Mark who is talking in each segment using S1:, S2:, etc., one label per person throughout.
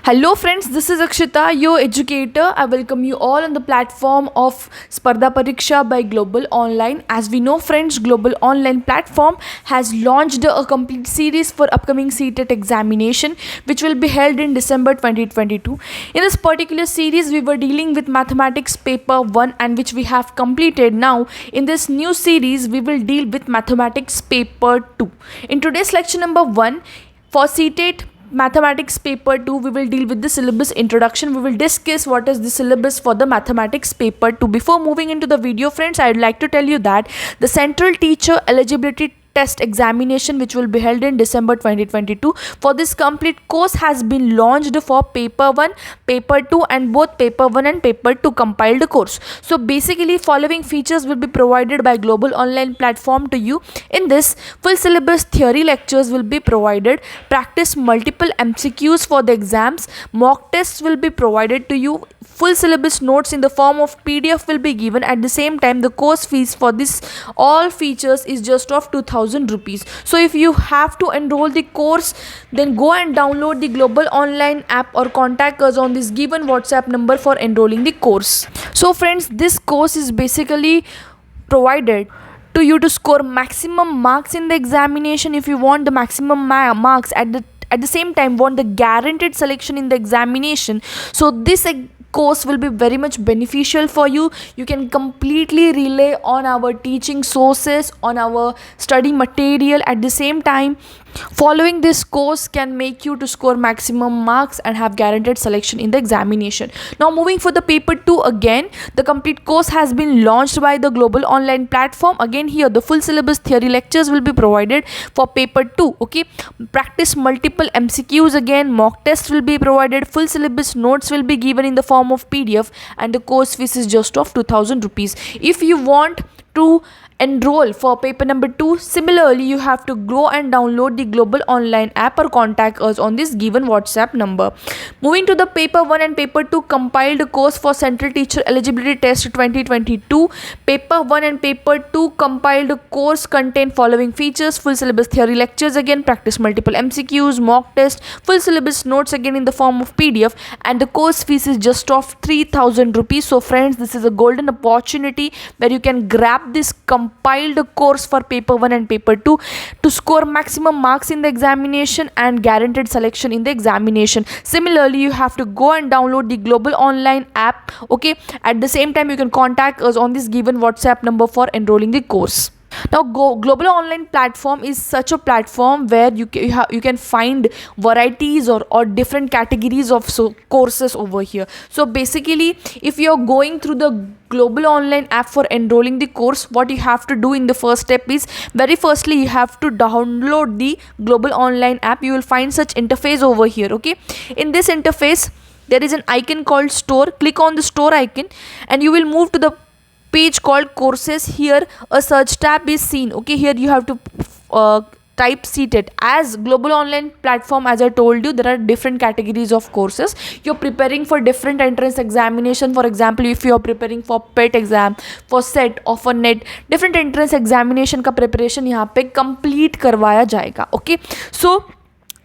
S1: Hello friends, this is Akshita, your educator. I welcome you all on the platform of Spardha Pariksha by Global Online. As we know friends, Global Online platform has launched a complete series for upcoming CTET examination which will be held in December 2022. In this particular series, we were dealing with mathematics paper 1 and which we have completed. Now, in this new series, we will deal with mathematics paper 2. In today's lecture number 1, for CTET mathematics paper 2, we will deal with the syllabus introduction. We will discuss what is the syllabus for the mathematics paper 2. Before moving into the video friends, I would like to tell you that the central teacher eligibility test examination which will be held in December 2022 for this complete course has been launched for paper 1, paper 2 and both paper 1 and paper 2 compiled course. So basically following features will be provided by Global Online platform to you. In this, full syllabus theory lectures will be provided, practice multiple MCQs for the exams, mock tests will be provided to you, full syllabus notes in the form of PDF will be given. At the same time, the course fees for this all features is just of 2000 rupees. So if you have to enroll the course, then go and download the Global Online app or contact us on this given WhatsApp number for enrolling the course. So friends, this course is basically provided to you to score maximum marks in the examination. If you want the maximum marks at the same time want the guaranteed selection in the examination, so this course will be very much beneficial for you. You can completely rely on our teaching sources, on our study material. At the same time, following this course can make you to score maximum marks and have guaranteed selection in the examination. Now moving for the paper 2, again the complete course has been launched by the Global Online platform. Again here the full syllabus theory lectures will be provided for paper 2. Okay, practice multiple MCQs, again mock test will be provided, full syllabus notes will be given in the form of PDF and the course fees is just of 2000 rupees. If you want to enroll for paper number 2, similarly you have to go and download the Global Online app or contact us on this given WhatsApp number. Moving to the paper 1 and paper 2 compiled course for central teacher eligibility test 2022. Paper 1 and paper 2 compiled course contain following features: full syllabus theory lectures, again practice multiple MCQs, mock test, full syllabus notes again in the form of PDF, and the course fees is just of 3000 rupees. So friends, this is a golden opportunity where you can grab this compiled course for paper 1 and paper 2 to score maximum marks in the examination and guaranteed selection in the examination. Similarly, you have to go and download the Global Online app. Okay, at the same time you can contact us on this given WhatsApp number for enrolling the course. Now Global Online platform is such a platform where you can find varieties or different categories of courses over here. So basically, if you're going through the Global Online app for enrolling the course, what you have to do in the first step is, very firstly you have to download the Global Online app. You will find such interface over here. Okay, in this interface there is an icon called store. Click on the store icon and you will move to the page called courses. Here a search tab is seen. Okay, here you have to type CTET. As Global Online platform, as I told you, there are different categories of courses. You're preparing for different entrance examination. For example, if you're preparing for PET exam, for SET or for NET, different entrance examination का preparation यहाँ पे complete करवाया जाएगा. Okay, so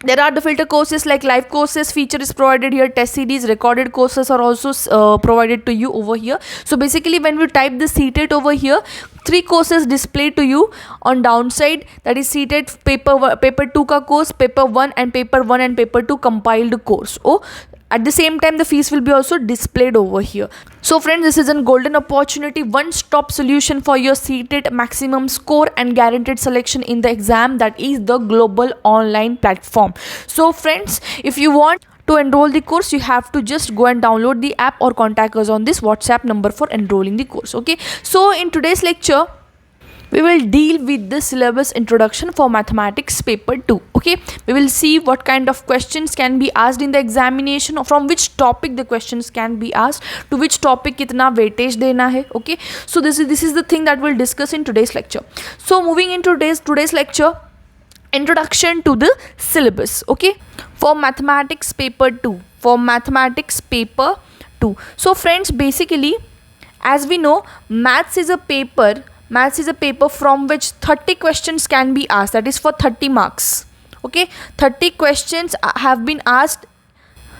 S1: there are the filter courses like live courses feature is provided here, test series, recorded courses are also provided to you over here. So basically when we type the CTET over here, 3 courses display to you on downside, that is CTET paper 2 ka course, paper 1 and paper 1 and paper 2 compiled course. At the same time the fees will be also displayed over here. So friends, this is a golden opportunity, one-stop solution for your CTET maximum score and guaranteed selection in the exam, that is the Global Online platform. So friends, if you want to enroll the course, you have to just go and download the app or contact us on this WhatsApp number for enrolling the course. Okay, so in today's lecture we will deal with the syllabus introduction for mathematics paper 2. Okay, we will see what kind of questions can be asked in the examination, or from which topic the questions can be asked, to which topic kitna weightage dena hai. Okay, so this is the thing that we'll discuss in today's lecture. So moving into today's lecture, introduction to the syllabus. Okay, for mathematics paper 2, so friends, basically as we know, maths is a paper from which 30 questions can be asked, that is for 30 marks. Okay, 30 questions have been asked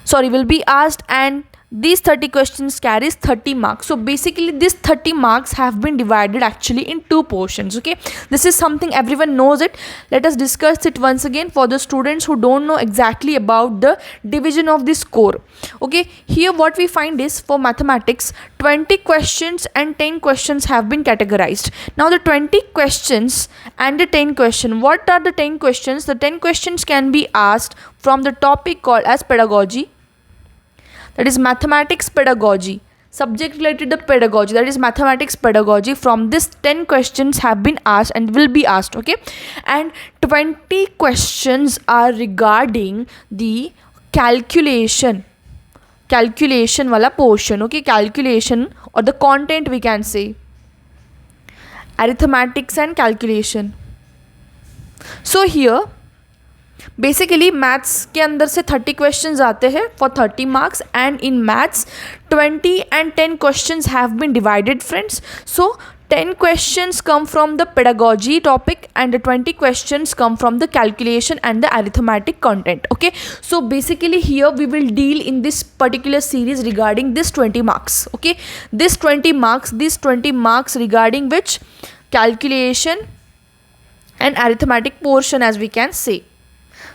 S1: sorry, will be asked, and these 30 questions carries 30 marks. So basically these 30 marks have been divided actually in two portions. Okay, this is something everyone knows it. Let us discuss it once again for the students who don't know exactly about the division of the score. Okay, here what we find is, for mathematics, 20 questions and 10 questions have been categorized. Now the 20 questions and the 10 question, what are the 10 questions? The 10 questions can be asked from the topic called as pedagogy, that is mathematics pedagogy, subject related to pedagogy, that is mathematics pedagogy. From this 10 questions have been asked and will be asked. Okay, and 20 questions are regarding the calculation wala portion. Okay, calculation, or the content we can say, arithmetics and calculation. So here basically maths के अंदर से 30 questions आते हैं for 30 marks, and in maths 20 and 10 questions have been divided, friends. So 10 questions come from the pedagogy topic and the 20 questions come from the calculation and the arithmetic content. Okay, so basically here we will deal in this particular series regarding this 20 marks. Okay, this 20 marks regarding which calculation and arithmetic portion, as we can say.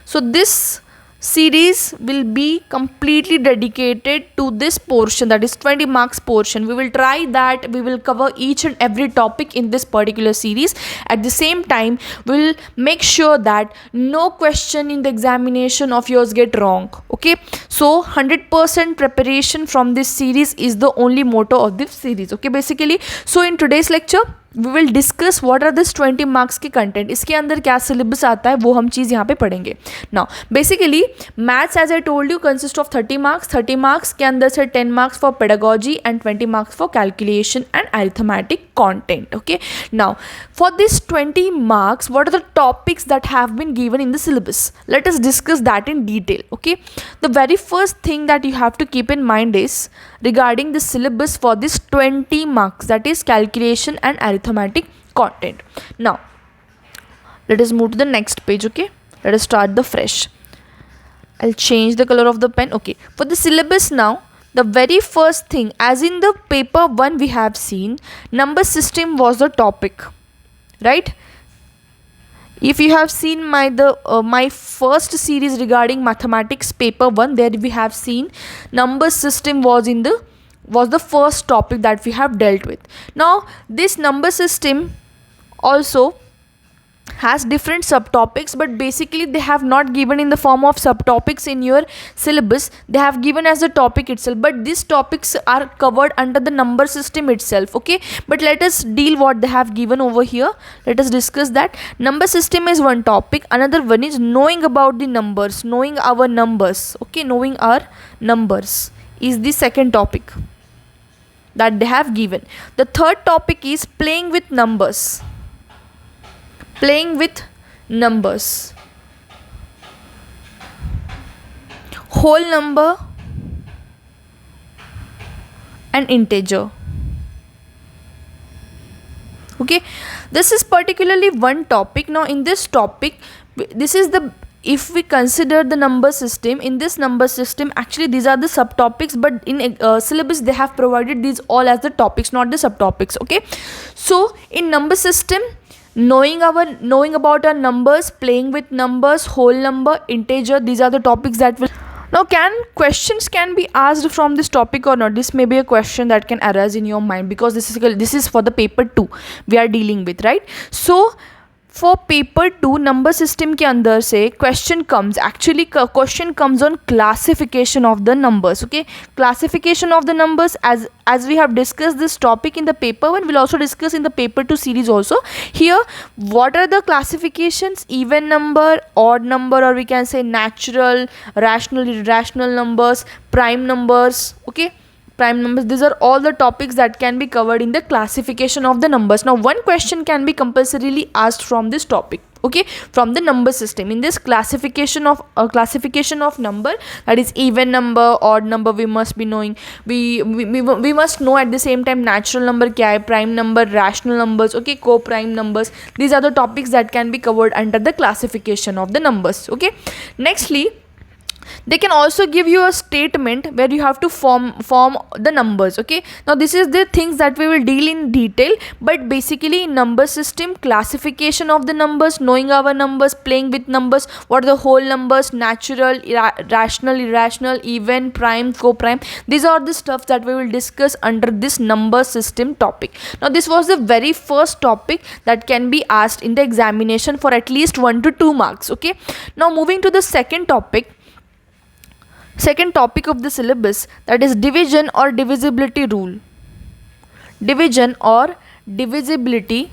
S1: So this series will be completely dedicated to this portion, that is 20 marks portion. We will try that we will cover each and every topic in this particular series. At the same time, we will make sure that no question in the examination of yours get wrong. Okay, so 100% preparation from this series is the only motto of this series. Okay, basically, so in today's lecture we will discuss what are this 20 marks के content, इसके अंदर क्या syllabus आता है वो हम चीज़ यहाँ पे पढ़ेंगे. Now basically maths, as I told you, consist of 30 marks. 30 marks के अंदर से 10 marks for pedagogy and 20 marks for calculation and arithmetic content. Okay, now for this 20 marks, what are the topics that have been given in the syllabus? Let us discuss that in detail. Okay, the very first thing that you have to keep in mind is regarding the syllabus for this 20 marks, that is calculation and arithmetic content. Now let us move to the next page. Okay, let us start the fresh. I'll change the color of the pen. Okay, for the syllabus now, the very first thing, as in the paper 1 we have seen, number system was the topic, right? If you have seen my first series regarding mathematics paper 1, there we have seen number system was the first topic that we have dealt with. Now this number system also has different subtopics, but basically they have not given in the form of subtopics in your syllabus. They have given as a topic itself, but these topics are covered under the number system itself. Okay, but let us deal what they have given over here. Let us discuss that. Number system is one topic, another one is knowing about the numbers, knowing our numbers. Okay, knowing our numbers is the second topic that they have given. The third topic is playing with numbers. Playing with numbers, whole number and integer. Okay, this is particularly one topic. Now in this topic, this is the, if we consider the number system, in this number system actually these are the subtopics, but in syllabus they have provided these all as the topics, not the subtopics. Okay, so in number system, knowing about our numbers, playing with numbers, whole number, integer, these are the topics that will. Now questions can be asked from this topic or not? This may be a question that can arise in your mind, because this is for the paper 2 we are dealing with, right? So for paper 2 number system के अंदर से question comes, actually question comes on classification of the numbers. Okay, classification of the numbers, as we have discussed this topic in the paper 1, we'll also discuss in the paper 2 series also. Here what are the classifications? Even number, odd number, or we can say natural, rational, irrational numbers, prime numbers. Okay, prime numbers, these are all the topics that can be covered in the classification of the numbers. Now one question can be compulsorily asked from this topic. Okay, from the number system, in this classification of number, that is even number, odd number, we must be knowing, we must know at the same time natural number kya hai, prime number, rational numbers, okay, co-prime numbers. These are the topics that can be covered under the classification of the numbers. Okay, nextly They can also give you a statement where you have to form the numbers. Okay, now this is the things that we will deal in detail, but basically in number system, classification of the numbers, knowing our numbers, playing with numbers, what are the whole numbers, natural, rational, irrational, even, prime, co-prime, these are the stuff that we will discuss under this number system topic. Now this was the very first topic that can be asked in the examination for at least 1 to 2 marks. Okay, now moving to the second topic of the syllabus, that is division or divisibility rule. Division or divisibility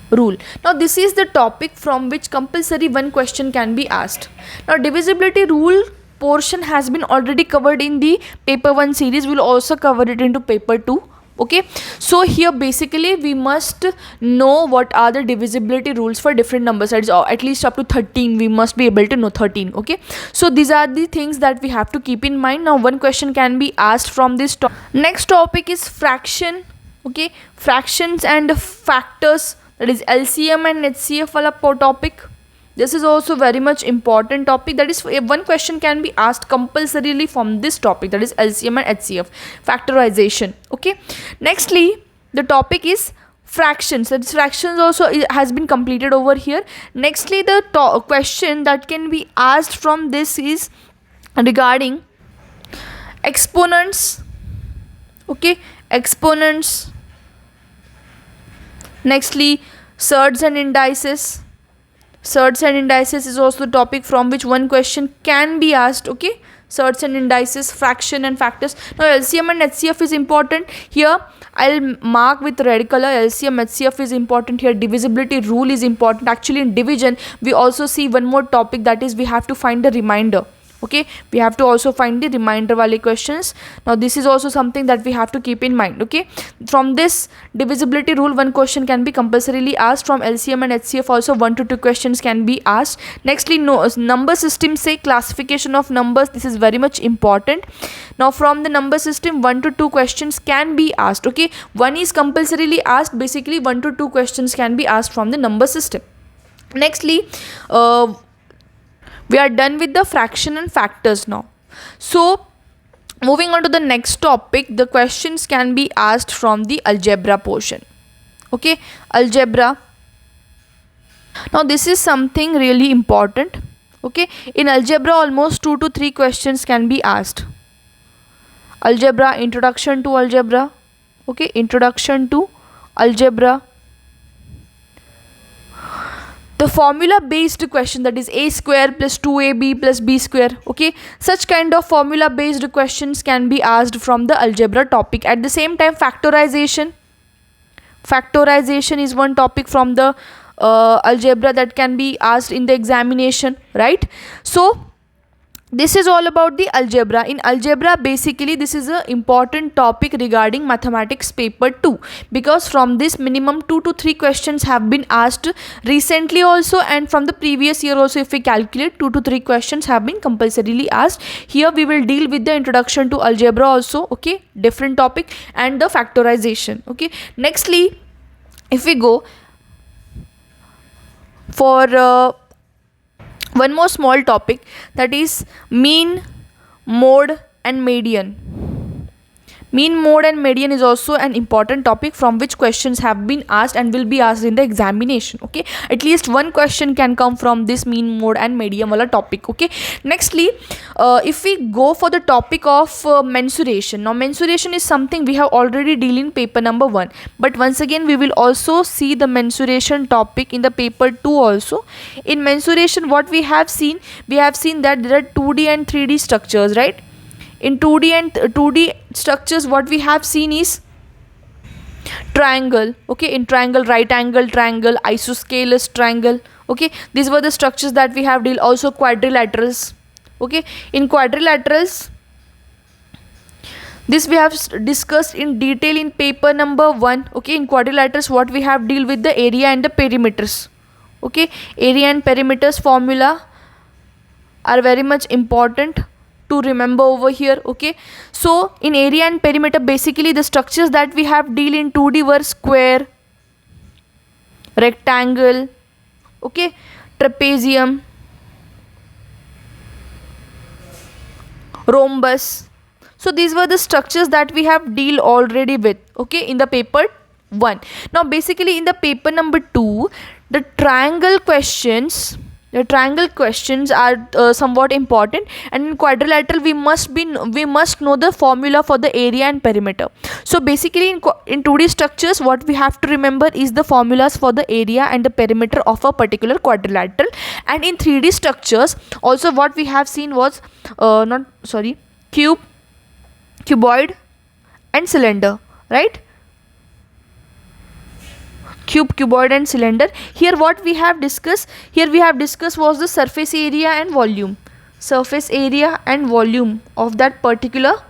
S1: rule. Now this is the topic from which compulsory one question can be asked. Now divisibility rule portion has been already covered in the paper 1 series. We will also cover it into paper 2. Okay, so here basically we must know what are the divisibility rules for different numbers, that is at least up to 13 we must be able to know 13. Okay, so these are the things that we have to keep in mind. Now one question can be asked from this next topic is fraction. Okay, fractions and factors, that is LCM and HCF wala topic. This is also very much important topic, that is one question can be asked compulsorily from this topic, that is LCM and HCF, factorization. Okay, nextly the topic is fractions, that is fractions also has been completed over here. Nextly the question that can be asked from this is regarding exponents. Okay, exponents. Nextly surds and indices. Surds and indices is also the topic from which one question can be asked. Okay, surds and indices, fraction and factors. Now LCM and HCF is important. Here I'll mark with red color. LCM, HCF is important here. Divisibility rule is important. Actually in division we also see one more topic, that is we have to find the remainder. Okay, we have to also find the remainder wale questions. Now this is also something that we have to keep in mind. Okay, from this divisibility rule one question can be compulsorily asked. From LCM and HCF also 1 to 2 questions can be asked. Nextly number system, say classification of numbers, this is very much important. Now from the number system 1 to 2 questions can be asked. Okay, one is compulsorily asked, basically 1 to 2 questions can be asked from the number system. Nextly we are done with the fraction and factors now. So moving on to the next topic, the questions can be asked from the algebra portion. Okay, algebra. Now this is something really important. Okay, in algebra almost 2 to 3 questions can be asked. Algebra, introduction to algebra. Okay, introduction to algebra. The formula based question, that is a square plus 2ab plus b square. Okay, such kind of formula based questions can be asked from the algebra topic. At the same time factorization is one topic from the algebra that can be asked in the examination, right? So this is all about the algebra. In algebra basically this is a important topic regarding mathematics paper 2, because from this minimum 2 to 3 questions have been asked recently also, and from the previous year also if we calculate 2 to 3 questions have been compulsorily asked. Here we will deal with the introduction to algebra also. Okay, different topic, and the factorization. Okay, nextly if we go for one more small topic, that is mean, mode and median. Mean, mode and median is also an important topic from which questions have been asked and will be asked in the examination. Okay, at least one question can come from this mean, mode and median wala topic. Okay, nextly if we go for the topic of mensuration. Now mensuration is something we have already dealt in paper number 1, but once again we will also see the mensuration topic in the paper 2 also. In mensuration what we have seen that there are 2D and 3D structures, right? In 2D structures what we have seen is triangle. Okay, in triangle, right angle triangle, isosceles triangle. Okay, these were the structures that we have dealt. Also quadrilaterals. Okay, in quadrilaterals this we have discussed in detail in paper number 1. Okay, in quadrilaterals what we have deal with the area and the perimeters. Okay, area and perimeters formula are very much important to remember over here. Okay, so in area and perimeter basically the structures that we have deal in 2D were square, rectangle, okay, trapezium, rhombus. So these were the structures that we have deal already with, okay, in the paper 1. Now basically in the paper number 2, the triangle questions are somewhat important, and in quadrilateral we must know the formula for the area and perimeter. So basically in 2D structures, what we have to remember is the formulas for the area and the perimeter of a particular quadrilateral. And in 3D structures also, what we have seen was cuboid and cylinder, right? Cuboid and cylinder. Here what we have discussed was the surface area and volume of that particular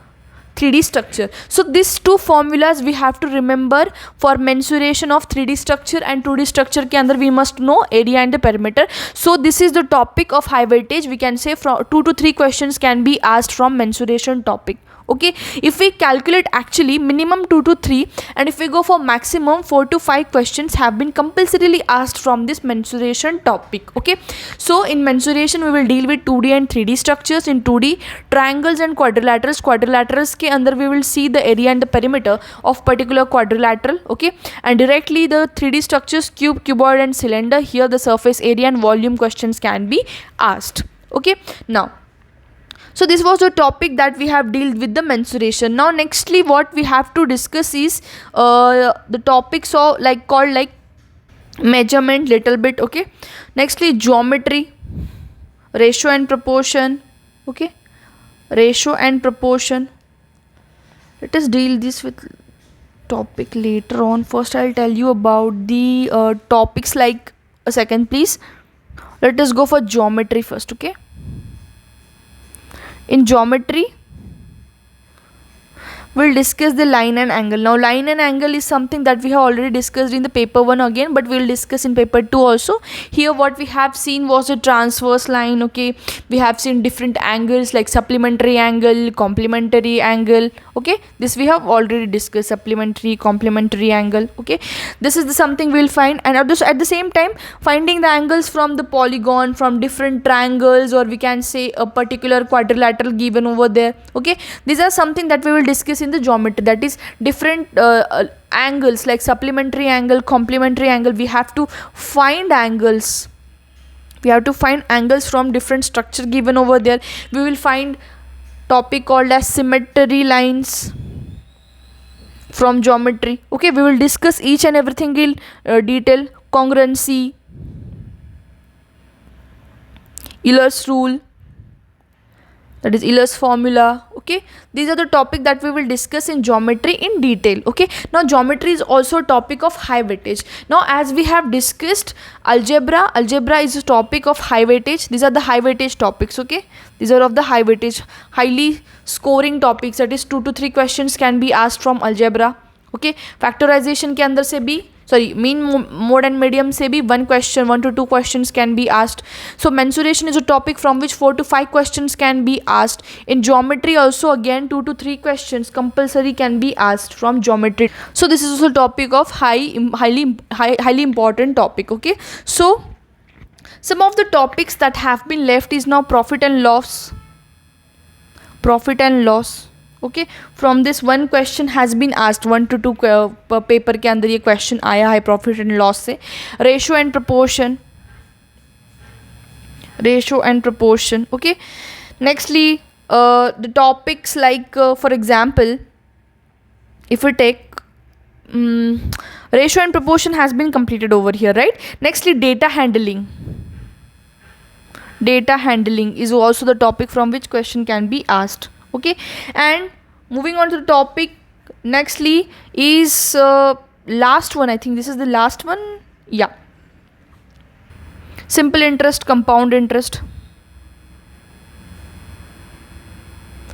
S1: 3D structure. So these two formulas we have to remember for mensuration of 3D structure and 2D structure के अंदर we must know area and the perimeter. So this is the topic of high weightage. We can say from 2 to 3 questions can be asked from mensuration topic. Okay, if we calculate actually minimum 2 to 3, and if we go for maximum 4 to 5 questions have been compulsorily asked from this mensuration topic. Okay, so in mensuration we will deal with 2D and 3D structures. In 2D, triangles and quadrilaterals के अंदर we will see the area and the perimeter of particular quadrilateral. Okay, and directly the 3D structures, cuboid and cylinder, here the surface area and volume questions can be asked. Okay, now so this was the topic that we have dealt with the mensuration. Now nextly what we have to discuss is the topics of called measurement little bit. Okay, nextly geometry, ratio and proportion. Okay, ratio and proportion. Let us deal this with topic later on. First I'll tell you about the topics. Like a second please, let us go for geometry first. Okay, in geometry we'll discuss the line and angle. Now line and angle is something that we have already discussed in the paper 1 again, but we'll discuss in paper 2 also. Here what we have seen was a transverse line. Okay, we have seen different angles like supplementary angle, complementary angle. Okay, this we have already discussed, supplementary, complementary angle. Okay, this is something we'll find, and at the same time finding the angles from the polygon, from different triangles, or we can say a particular quadrilateral given over there. Okay, these are something that we will discuss in the geometry, that is different angles like supplementary angle, complementary angle. We have to find angles from different structure given over there. We will find topic called as symmetry lines from geometry. Okay, we will discuss each and everything in detail. Congruency, Euler's rule, that is Euler's formula. Okay, these are the topic that we will discuss in geometry in detail. Okay, now geometry is also a topic of high weightage. Now as we have discussed algebra is a topic of high weightage. These are the high weightage topics. Okay, these are of the high weightage, highly scoring topics, that is 2 to 3 questions can be asked from algebra. Okay, factorization के अंदर से भी mean mode and medium से भी 1 to 2 questions can be asked. So mensuration is a topic from which 4 to 5 questions can be asked. In geometry also again 2 to 3 questions compulsory can be asked from geometry. So this is also a topic of highly important topic. Okay, so some of the topics that have been left is now profit and loss. Okay, from this 1 question has been asked, 1 to 2 paper के अंदर ये question आया है profit and loss से. Ratio and proportion. Okay, nextly the topics like for example if we take ratio and proportion has been completed over here, right? Nextly data handling is also the topic from which question can be asked. Okay, and moving on to the topic nextly is last one. I think this is the last one. Yeah, simple interest, compound interest.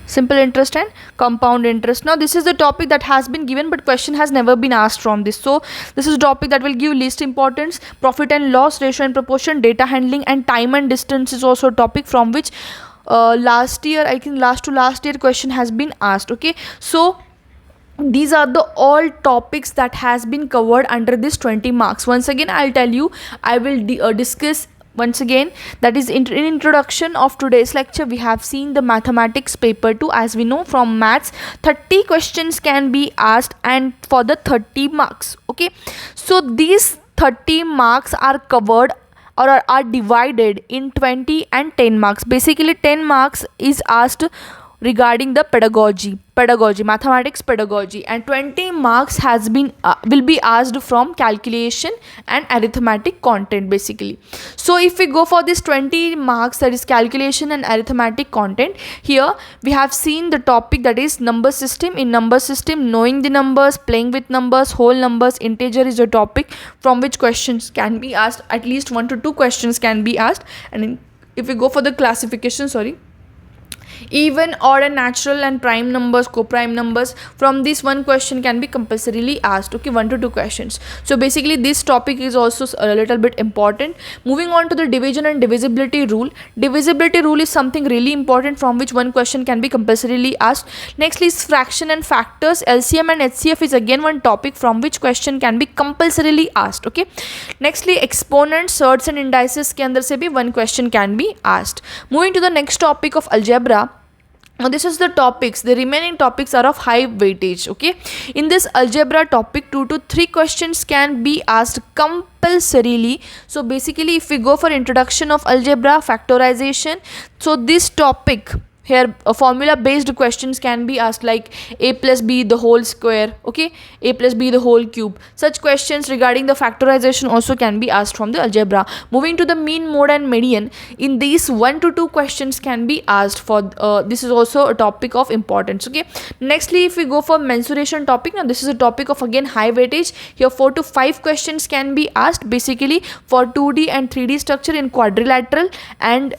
S1: Simple interest and compound interest. Now this is the topic that has been given but question has never been asked from this. So this is a topic that will give least importance. Profit and loss, ratio and proportion, data handling, and time and distance is also a topic from which last year, I think last year question has been asked. Okay, so these are the all topics that has been covered under this 20 marks. Once again I'll tell you, I will discuss once again, that is in introduction of today's lecture we have seen the mathematics paper 2. As we know from maths, 30 questions can be asked and for the 30 marks. Okay, so these 30 marks are covered or are divided in 20 and 10 marks. Basically 10 marks is asked regarding the pedagogy, mathematics pedagogy, and 20 marks has been will be asked from calculation and arithmetic content basically. So if we go for this 20 marks, that is calculation and arithmetic content, here we have seen the topic, that is number system. In number system, knowing the numbers, playing with numbers, whole numbers, integer is a topic from which questions can be asked. At least 1 to 2 questions can be asked. And if we go for the classification, even, odd and natural and prime numbers, co-prime numbers, from this one question can be compulsorily asked. Okay, 1 to 2 questions. So basically this topic is also a little bit important. Moving on to the division and divisibility rule. Divisibility rule is something really important from which one question can be compulsorily asked. Next is fraction and factors. LCM and HCF is again one topic from which question can be compulsorily asked. Okay, nextly exponents, surds and indices के अंदर से भी one question can be asked. Moving to the next topic of algebra. Now this is the topics. The remaining topics are of high weightage. Okay, in this algebra topic 2 to 3 questions can be asked compulsorily. So basically if we go for introduction of algebra, factorization, so this topic here formula based questions can be asked, like a plus b the whole square, okay, a plus b the whole cube. Such questions regarding the factorization also can be asked from the algebra. Moving to the mean, mode and median, in these 1 to 2 questions can be asked for this is also a topic of importance. Okay, nextly if we go for mensuration topic, now this is a topic of again high weightage. Here 4 to 5 questions can be asked basically for 2D and 3D structure in quadrilateral, and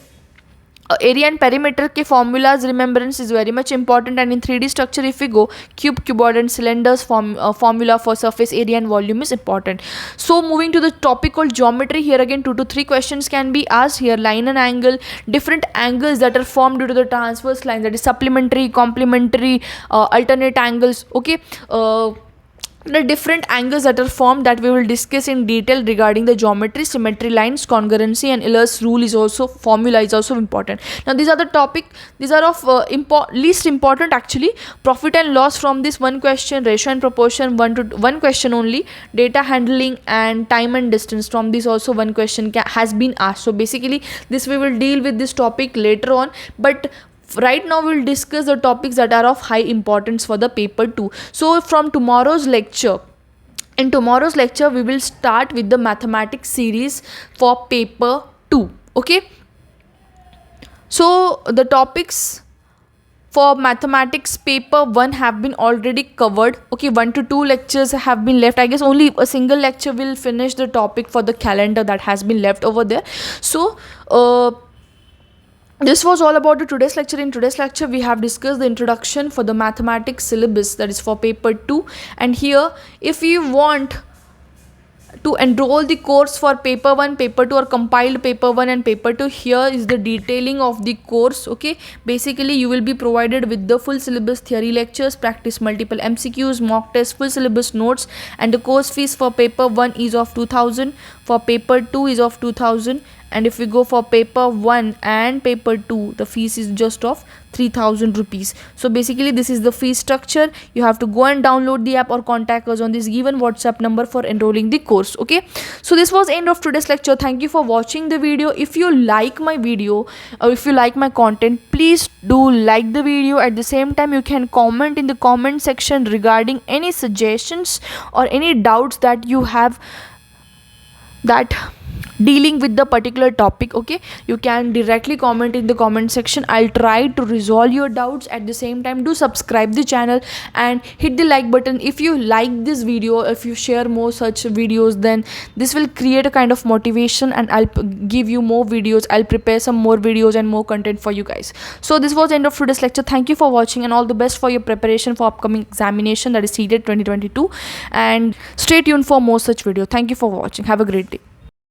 S1: area and perimeter के formulas remembrance is very much important. And in 3D structure if we go, cube, cuboid and cylinders formula for surface area and volume is important. So moving to the topic called geometry, here again 2 to 3 questions can be asked. Here line and angle, different angles that are formed due to the transverse line, that is supplementary, complementary, alternate angles. Okay, the different angles that are formed that we will discuss in detail regarding the geometry, symmetry lines, congruency and Euler's rule is also, formula is also important. Now these are the topic, these are of least important actually. Profit and loss from this one question, ratio and proportion 1 question only, data handling and time and distance from this also one question has been asked. So basically this we will deal with this topic later on, but right now we will discuss the topics that are of high importance for the paper 2. So from tomorrow's lecture, in tomorrow's lecture we will start with the mathematics series for paper 2. Okay, so the topics for mathematics paper 1 have been already covered. Okay, 1 to 2 lectures have been left. I guess only a single lecture will finish the topic for the calendar that has been left over there. So this was all about the today's lecture. In today's lecture we have discussed the introduction for the mathematics syllabus, that is for paper 2. And here if you want to enroll the course for paper 1, paper 2 or compiled paper 1 and paper 2, here is the detailing of the course. Okay, basically you will be provided with the full syllabus, theory lectures, practice multiple MCQs, mock tests, full syllabus notes, and the course fees for paper 1 is of 2000, for paper 2 is of 2000, and if we go for paper 1 and paper 2 the fees is just of 3000 rupees. So basically this is the fee structure. You have to go and download the app or contact us on this given WhatsApp number for enrolling the course. Okay, so this was end of today's lecture. Thank you for watching the video. If you like my video or if you like my content, please do like the video. At the same time you can comment in the comment section regarding any suggestions or any doubts that you have that dealing with the particular topic. Okay, you can directly comment in the comment section. I'll try to resolve your doubts. At the same time, do subscribe the channel and hit the like button if you like this video. If you share more such videos, then this will create a kind of motivation and I'll give you more videos. I'll prepare some more videos and more content for you guys. So this was the end of today's lecture. Thank you for watching and all the best for your preparation for upcoming examination, that is CTET 2022, and stay tuned for more such video. Thank you for watching. Have a great day.